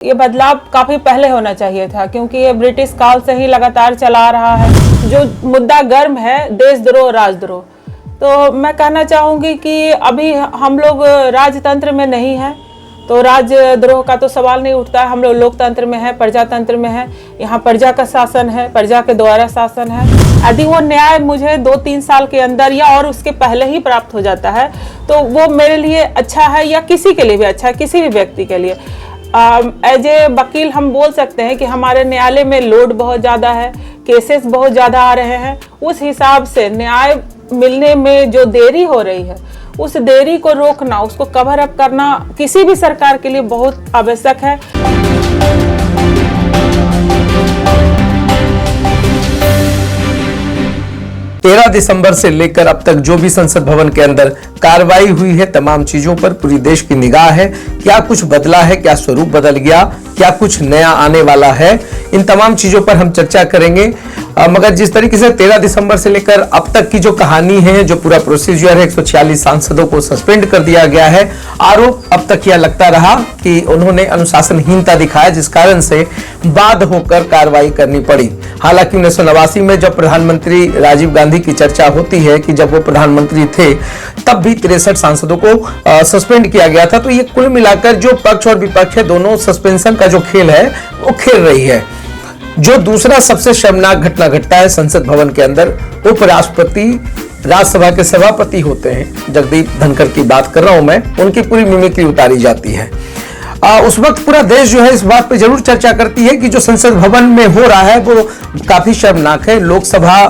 ये बदलाव काफी पहले होना चाहिए था, क्योंकि ये ब्रिटिश काल से ही लगातार चला आ रहा है। जो मुद्दा गर्म है देशद्रोह राजद्रोह, तो मैं कहना चाहूंगी कि अभी हम लोग राजतंत्र में नहीं है, तो राजद्रोह का तो सवाल नहीं उठता है। हम लोग लोकतंत्र में है, प्रजातंत्र में है। यहाँ प्रजा का शासन है, प्रजा के द्वारा शासन है। यदि वो न्याय मुझे 2-3 साल के अंदर या और उसके पहले ही प्राप्त हो जाता है तो वो मेरे लिए अच्छा है, या किसी के लिए भी अच्छा है, किसी भी व्यक्ति के लिए। एज ए वकील हम बोल सकते हैं कि हमारे न्यायालय में लोड बहुत ज़्यादा है, केसेस बहुत ज़्यादा आ रहे हैं। उस हिसाब से न्याय मिलने में जो देरी हो रही है, उस देरी को रोकना, उसको कवर अप करना किसी भी सरकार के लिए बहुत आवश्यक है। 13 दिसंबर से लेकर अब तक जो भी संसद भवन के अंदर कार्रवाई हुई है, तमाम चीजों पर पूरी देश की निगाह है। क्या कुछ बदला है, क्या स्वरूप बदल गया, क्या कुछ नया आने वाला है, इन तमाम चीजों पर हम चर्चा करेंगे। मगर जिस तरीके से 13 दिसंबर से लेकर अब तक की जो कहानी है, जो पूरा प्रोसीजर है, 146 सांसदों को सस्पेंड कर दिया गया है। आरोप अब तक यह लगता रहा कि उन्होंने अनुशासनहीनता दिखाया, जिस कारण से बाध्य होकर कार्रवाई करनी पड़ी। हालांकि 1989 में जब प्रधानमंत्री राजीव गांधी की चर्चा होती है कि जब वो प्रधानमंत्री थे तब भी 63 सांसदों को सस्पेंड किया गया था। तो ये कुल मिलाकर जो पक्ष और विपक्ष है, दोनों सस्पेंशन का जो खेल है वो खेल रही है। जो दूसरा सबसे शर्मनाक घटना घटता है संसद भवन के अंदर, उपराष्ट्रपति राज्यसभा के सभापति होते हैं, जगदीप धनखड़ की बात कर रहा हूं मैं, उनकी पूरी मिमिक्री उतारी जाती है। उस वक्त पूरा देश जो है इस बात पे जरूर चर्चा करती है कि जो संसद भवन में हो रहा है वो काफी शर्मनाक है। लोकसभा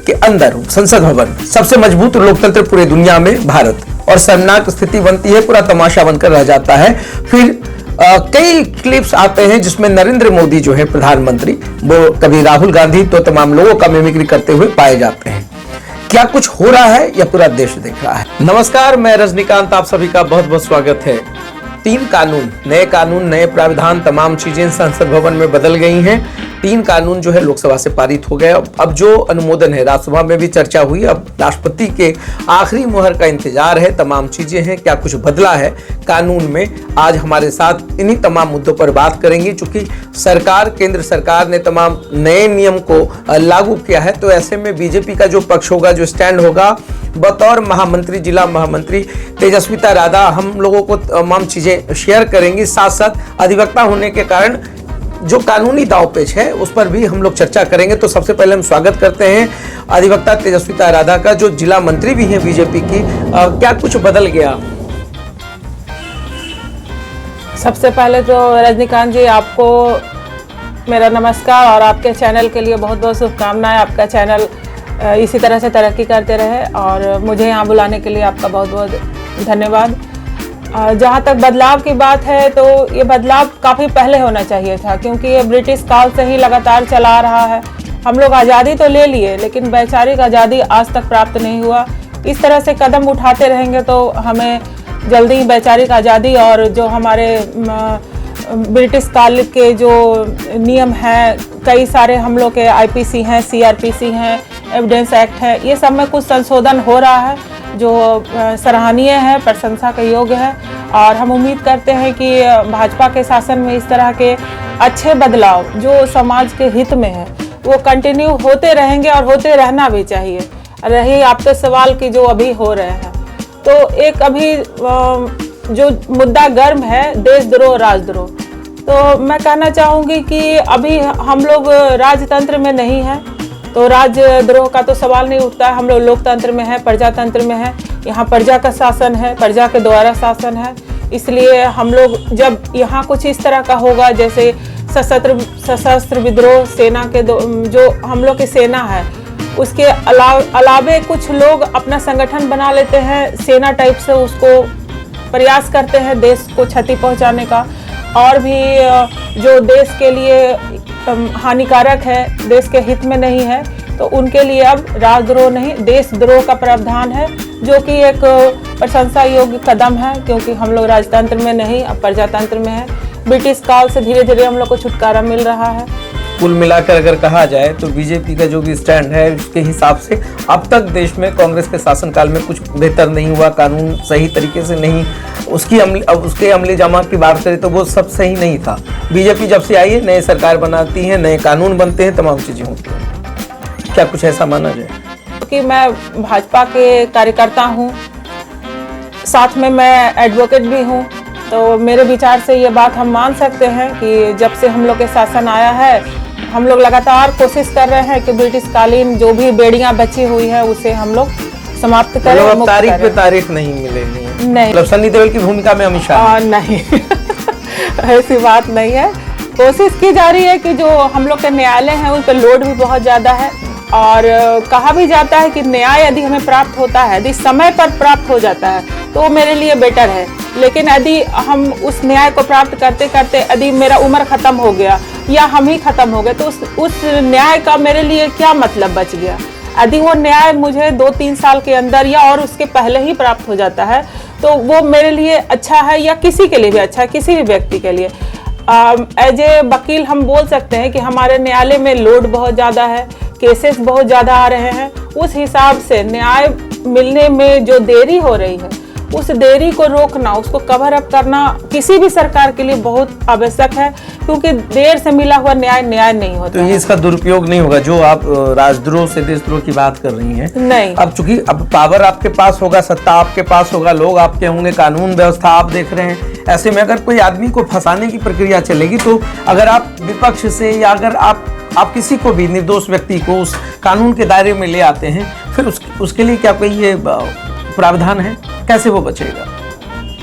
के अंदर संसद भवन, सबसे मजबूत लोकतंत्र पूरे दुनिया में भारत, और शर्मनाक स्थिति बनती है, पूरा तमाशा बनकर रह जाता है। फिर कई क्लिप्स आते हैं जिसमें नरेंद्र मोदी जो है प्रधानमंत्री, वो कभी राहुल गांधी, तो तमाम लोगों का मिमिक्री करते हुए पाए जाते हैं। क्या कुछ हो रहा है या पूरा देश देख रहा है? नमस्कार, मैं रजनीकांत, आप सभी का बहुत बहुत स्वागत है। 3 कानून, नए प्राविधान, तमाम चीजें संसद भवन में बदल गई हैं। 3 कानून जो है लोकसभा से पारित हो गए। अब जो अनुमोदन है, राज्यसभा में भी चर्चा हुई, अब राष्ट्रपति के आखिरी मुहर का इंतजार है। तमाम चीजें हैं, क्या कुछ बदला है कानून में, आज हमारे साथ इन्हीं तमाम मुद्दों पर बात करेंगे। चूंकि सरकार, केंद्र सरकार ने तमाम नए नियम को लागू किया है, तो ऐसे में बीजेपी का जो पक्ष होगा, जो स्टैंड होगा, बतौर महामंत्री, जिला महामंत्री तेजस्विता राधा, हम लोगों को तमाम चीजें शेयर करेंगी। साथ साथ अधिवक्ता होने के कारण जो कानूनी दांवपेच है उस पर भी हम लोग चर्चा करेंगे। तो सबसे पहले हम स्वागत करते हैं अधिवक्ता तेजस्विता राधा का, जो जिला मंत्री भी हैं बीजेपी की। क्या कुछ बदल गया? सबसे पहले तो रजनीकांत जी, आपको मेरा नमस्कार और आपके चैनल के लिए बहुत बहुत शुभकामनाएं। आपका चैनल इसी तरह से तरक्की करते रहे और मुझे यहाँ बुलाने के लिए आपका बहुत बहुत धन्यवाद। जहाँ तक बदलाव की बात है, तो ये बदलाव काफ़ी पहले होना चाहिए था, क्योंकि ये ब्रिटिश काल से ही लगातार चला आ रहा है। हम लोग आज़ादी तो ले लिए, लेकिन वैचारिक आज़ादी आज तक प्राप्त नहीं हुआ। इस तरह से कदम उठाते रहेंगे तो हमें जल्दी ही वैचारिक आज़ादी और जो हमारे ब्रिटिश काल के जो नियम हैं, कई सारे हम लोग के IPC हैं, CRPC हैं, एविडेंस एक्ट है, ये सब में कुछ संशोधन हो रहा है जो सराहनीय है, प्रशंसा का योग्य है। और हम उम्मीद करते हैं कि भाजपा के शासन में इस तरह के अच्छे बदलाव जो समाज के हित में है वो कंटिन्यू होते रहेंगे और होते रहना भी चाहिए। रही आपके सवाल की जो अभी हो रहे हैं, तो एक अभी जो मुद्दा गर्म है देशद्रोह राजद्रोह, तो मैं कहना चाहूँगी कि अभी हम लोग राजतंत्र में नहीं है, तो राजद्रोह का तो सवाल नहीं उठता है। हम लोग लोकतंत्र में है, प्रजातंत्र में है। यहाँ प्रजा का शासन है, प्रजा के द्वारा शासन है। इसलिए हम लोग जब यहाँ कुछ इस तरह का होगा, जैसे सशस्त्र विद्रोह सेना के जो हम लोग की सेना है, उसके अलावे कुछ लोग अपना संगठन बना लेते हैं, सेना टाइप से उसको प्रयास करते हैं देश को क्षति पहुँचाने का, और भी जो देश के लिए हानिकारक है, देश के हित में नहीं है, तो उनके लिए अब राजद्रोह नहीं, देशद्रोह का प्रावधान है, जो कि एक प्रशंसा योग्य कदम है, क्योंकि हम लोग राजतंत्र में नहीं, अब प्रजातंत्र में है। ब्रिटिश काल से धीरे धीरे हम लोग को छुटकारा मिल रहा है। कुल मिलाकर अगर कहा जाए तो बीजेपी का जो भी स्टैंड है उसके हिसाब से अब तक देश में कांग्रेस के शासनकाल में कुछ बेहतर नहीं हुआ, कानून सही तरीके से नहीं, उसके अमली जामा की बात करें तो वो सब सही नहीं था। बीजेपी जब से आई है नए सरकार बनाती है, नए कानून बनते हैं, तमाम चीज़ें होती हैं। क्या कुछ ऐसा माना जाए? कि मैं भाजपा के कार्यकर्ता हूँ, साथ में मैं एडवोकेट भी हूँ, तो मेरे विचार से ये बात हम मान सकते हैं कि जब से हम लोग के शासन आया है, हम लोग लगातार कोशिश कर रहे हैं कि ब्रिटिश कालीन जो भी बेड़ियां बची हुई है उसे हम लोग समाप्त करें। अब तारीख पे तारीख नहीं मिलेगी? नहीं, मतलब सनी देओल की भूमिका में हमेशा नहीं ऐसी बात नहीं है। कोशिश की जा रही है कि जो हम लोग के न्यायालय हैं उन पर लोड भी बहुत ज़्यादा है, और कहा भी जाता है कि न्याय यदि हमें प्राप्त होता है, यदि समय पर प्राप्त हो जाता है तो वो मेरे लिए बेटर है। लेकिन यदि हम उस न्याय को प्राप्त करते करते यदि मेरा उम्र ख़त्म हो गया या हम ही ख़त्म हो गए तो उस न्याय का मेरे लिए क्या मतलब बच गया। यदि वो न्याय मुझे 2-3 साल के अंदर या और उसके पहले ही प्राप्त हो जाता है तो वो मेरे लिए अच्छा है, या किसी के लिए भी अच्छा है, किसी भी व्यक्ति के लिए। एज ए वकील हम बोल सकते हैं कि हमारे न्यायालय में लोड बहुत ज़्यादा है, केसेस बहुत ज़्यादा आ रहे हैं। उस हिसाब से न्याय मिलने में जो देरी हो रही है उस देरी को रोकना, उसको कवर अप करना किसी भी सरकार के लिए बहुत आवश्यक है, क्योंकि देर से मिला हुआ न्याय नहीं होता। तो ये इसका दुरुपयोग नहीं होगा जो आप राजद्रोह से देशद्रोह की बात कर रही हैं? नहीं। अब चूंकि अब पावर आपके पास होगा, सत्ता आपके पास होगा, लोग आपके होंगे, कानून व्यवस्था आप देख रहे हैं, ऐसे में अगर कोई आदमी को फंसाने की प्रक्रिया चलेगी तो अगर आप विपक्ष से या अगर आप किसी को भी निर्दोष व्यक्ति को उस कानून के दायरे में ले आते हैं, फिर उसके लिए क्या कोई ये प्रावधान है? कैसे वो बचेगा?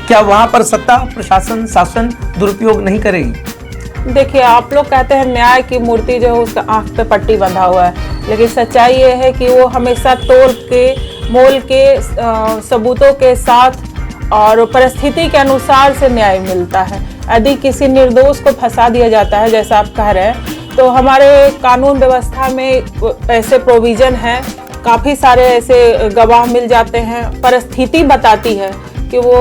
क्या वहां पर सत्ता, प्रशासन, शासन दुरुपयोग नहीं करेगी? देखिए, आप लोग कहते हैं न्याय की मूर्ति जो है उसका आंख पे पट्टी बंधा हुआ है, लेकिन सच्चाई ये है कि वो हमेशा तोल के मोल के सबूतों के साथ और परिस्थिति के अनुसार से न्याय मिलता है। यदि किसी निर्दोष को फंसा दिया जाता है जैसा आप कह रहे हैं, तो हमारे कानून व्यवस्था में ऐसे प्रोविज़न हैं, काफ़ी सारे ऐसे गवाह मिल जाते हैं, परिस्थिति बताती है कि वो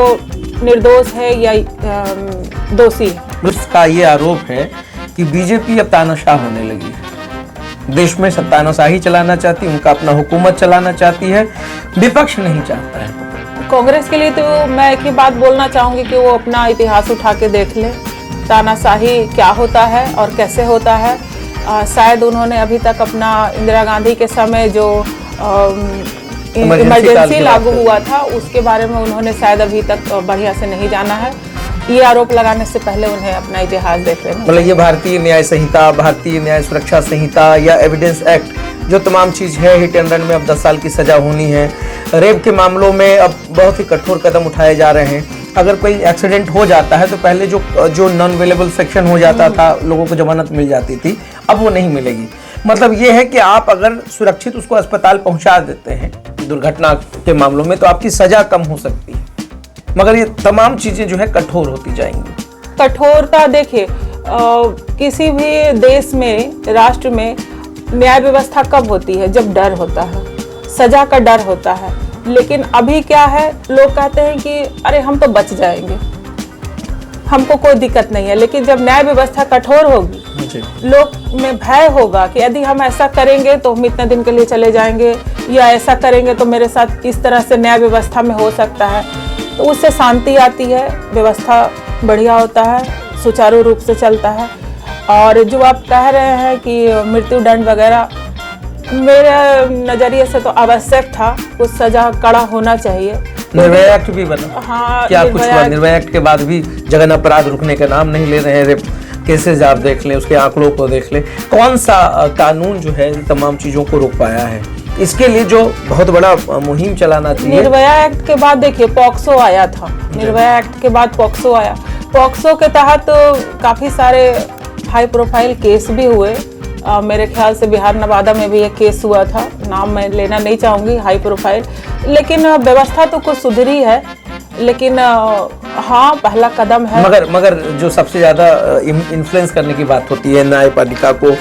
निर्दोष है या दोषी है। उसका ये आरोप है कि बीजेपी अब तानाशाह होने लगी है, देश में सब तानाशाही चलाना चाहती है, उनका अपना हुकूमत चलाना चाहती है, विपक्ष नहीं चाहता है। कांग्रेस के लिए तो मैं एक ही बात बोलना चाहूँगी कि वो अपना इतिहास उठा के देख ले, तानाशाही क्या होता है और कैसे होता है। शायद उन्होंने अभी तक अपना इंदिरा गांधी के समय जो इमरजेंसी लागू हुआ था उसके बारे में उन्होंने शायद अभी तक बढ़िया से नहीं जाना है। ये आरोप लगाने से पहले उन्हें अपना इतिहास देख लेना। मतलब ये भारतीय न्याय संहिता, भारतीय न्याय सुरक्षा संहिता या एविडेंस एक्ट जो तमाम चीज़ है, हिट एंड रन में अब 10 साल की सजा होनी है, रेप के मामलों में अब बहुत ही कठोर कदम उठाए जा रहे हैं। अगर कोई एक्सीडेंट हो जाता है तो पहले जो नॉन अवेलेबल सेक्शन हो जाता था, लोगों को जमानत मिल जाती थी, अब वो नहीं मिलेगी। मतलब ये है कि आप अगर सुरक्षित उसको अस्पताल पहुंचा देते हैं दुर्घटना के मामलों में तो आपकी सजा कम हो सकती है, मगर ये तमाम चीज़ें जो है कठोर होती जाएंगी। कठोरता देखिए, किसी भी देश में, राष्ट्र में न्याय व्यवस्था कब होती है? जब डर होता है, सजा का डर होता है। लेकिन अभी क्या है, लोग कहते हैं कि अरे हम तो बच जाएंगे, हमको कोई दिक्कत नहीं है। लेकिन जब न्याय व्यवस्था कठोर होगी, लोग में भय होगा कि यदि हम ऐसा करेंगे तो हम इतने दिन के लिए चले जाएंगे, या ऐसा करेंगे तो मेरे साथ इस तरह से न्याय व्यवस्था में हो सकता है, तो उससे शांति आती है, व्यवस्था बढ़िया होता है, सुचारू रूप से चलता है। और जो आप कह रहे हैं कि मृत्यु दंड वगैरह, मेरे नज़रिए से तो आवश्यक था, कुछ सजा कड़ा होना चाहिए। निर्भया एक्ट भी बना। हाँ, क्या कुछ हुआ? निर्भया एक्ट के बाद भी जघन्य अपराध रुकने का नाम नहीं ले रहे हैं। रेप केसेस आप देख लें, उसके आंकड़ों को देख लें, कौन सा कानून जो है तमाम चीज़ों को रोक पाया है? इसके लिए जो बहुत बड़ा मुहिम चलाना चाहिए। निर्भया एक्ट के बाद देखिए पॉक्सो आया था, निर्भया एक्ट के बाद पॉक्सो आया। पॉक्सो के तहत काफ़ी सारे हाई प्रोफाइल केस भी हुए। मेरे ख्याल से बिहार नवादा में भी एक केस हुआ था, नाम मैं लेना नहीं चाहूँगी, हाई प्रोफाइल। लेकिन व्यवस्था तो कुछ सुधरी है, लेकिन हाँ, पहला कदम है। मगर जो सबसे ज़्यादा इन्फ्लुएंस करने की बात होती है न्यायपालिका को,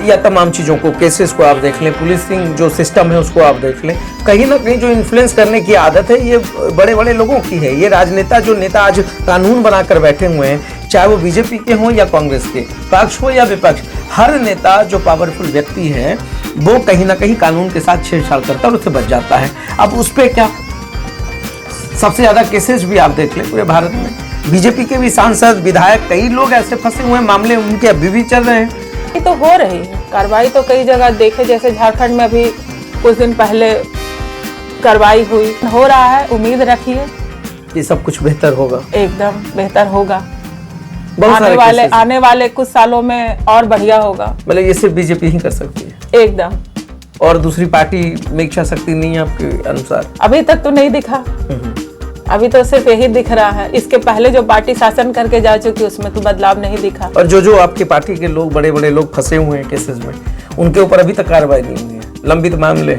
या तमाम चीज़ों को, केसेस को आप देख लें, पुलिसिंग जो सिस्टम है उसको आप देख लें, कहीं ना कहीं जो इन्फ्लुएंस करने की आदत है ये बड़े बड़े लोगों की है। ये राजनेता जो नेता आज कानून बनाकर बैठे हुए हैं, चाहे वो बीजेपी के हों या कांग्रेस के, पक्ष हो या विपक्ष, हर नेता जो पावरफुल व्यक्ति है वो कहीं ना कहीं कानून के साथ छेड़छाड़ करता है और उससे बच जाता है। अब उस पर क्या, सबसे ज़्यादा केसेस भी आप देख लें पूरे भारत में, बीजेपी के भी सांसद, विधायक, कई लोग ऐसे फंसे हुए हैं, मामले उनके अभी भी चल रहे हैं। ये तो हो रही है कार्रवाई, तो कई जगह देखे, जैसे झारखंड में अभी कुछ दिन पहले कार्रवाई हुई, हो रहा है। उम्मीद रखिए ये सब कुछ बेहतर होगा, एकदम बेहतर होगा। बहुत आने वाले कुछ सालों में और बढ़िया होगा। मतलब ये सिर्फ बीजेपी ही कर सकती है एकदम, और दूसरी पार्टी में इच्छा शक्ति नहीं है आपके अनुसार? अभी तक तो नहीं दिखा, अभी तो सिर्फ यही दिख रहा है। इसके पहले जो पार्टी शासन करके जा चुकी उसमें तो बदलाव नहीं दिखा। और जो आपकी पार्टी के लोग, बड़े बड़े लोग फंसे हुए हैं केसेस में, उनके ऊपर अभी तक कार्रवाई नहीं हुई है, लंबित मामले,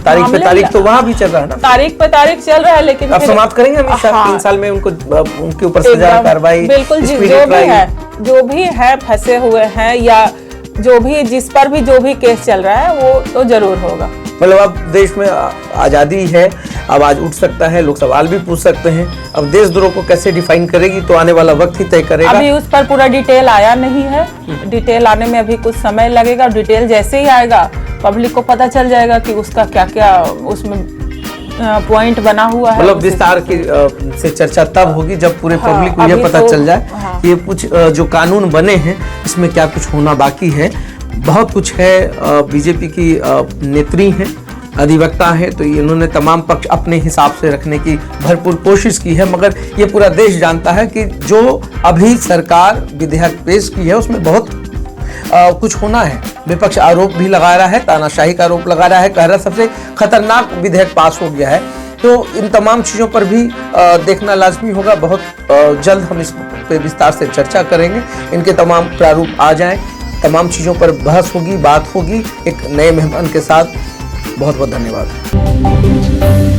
तारीख पे तारीख तो वहां भी चल रहा है ना, तारीख पे तारीख चल रहा है, लेकिन अब समाप्त करेंगे हमेशा। हाँ, 3 साल में उनके ऊपर सजा, कार्रवाई, बिल्कुल जो भी है फंसे हुए हैं, या जो भी जिस पर भी जो भी केस चल रहा है वो तो जरूर होगा। मतलब अब देश में आज़ादी है, अब आज उठ सकता है, लोग सवाल भी पूछ सकते हैं। अब देशद्रोह को कैसे डिफाइन करेगी तो आने वाला वक्त ही तय करेगा। अभी उस पर पूरा डिटेल आया नहीं है, डिटेल आने में अभी कुछ समय लगेगा। डिटेल जैसे ही आएगा पब्लिक को पता चल जाएगा कि उसका क्या क्या उसमें पॉइंट बना हुआ है। मतलब विस्तार की से चर्चा तब होगी जब पूरे पब्लिक को यह पता चल जाए कि ये कुछ जो कानून बने हैं इसमें क्या कुछ होना बाकी है। बहुत कुछ है। बीजेपी की नेत्री हैं, अधिवक्ता है, तो इन्होंने तमाम पक्ष अपने हिसाब से रखने की भरपूर कोशिश की है, मगर ये पूरा देश जानता है कि जो अभी सरकार विधेयक पेश की है उसमें बहुत कुछ होना है। विपक्ष आरोप भी लगा रहा है, तानाशाही का आरोप लगा रहा है, कह रहा है सबसे खतरनाक विधेयक पास हो गया है। तो इन तमाम चीज़ों पर भी देखना लाजमी होगा। बहुत जल्द हम इस पे विस्तार से चर्चा करेंगे, इनके तमाम प्रारूप आ जाएं, तमाम चीज़ों पर बहस होगी, बात होगी एक नए मेहमान के साथ। बहुत बहुत धन्यवाद।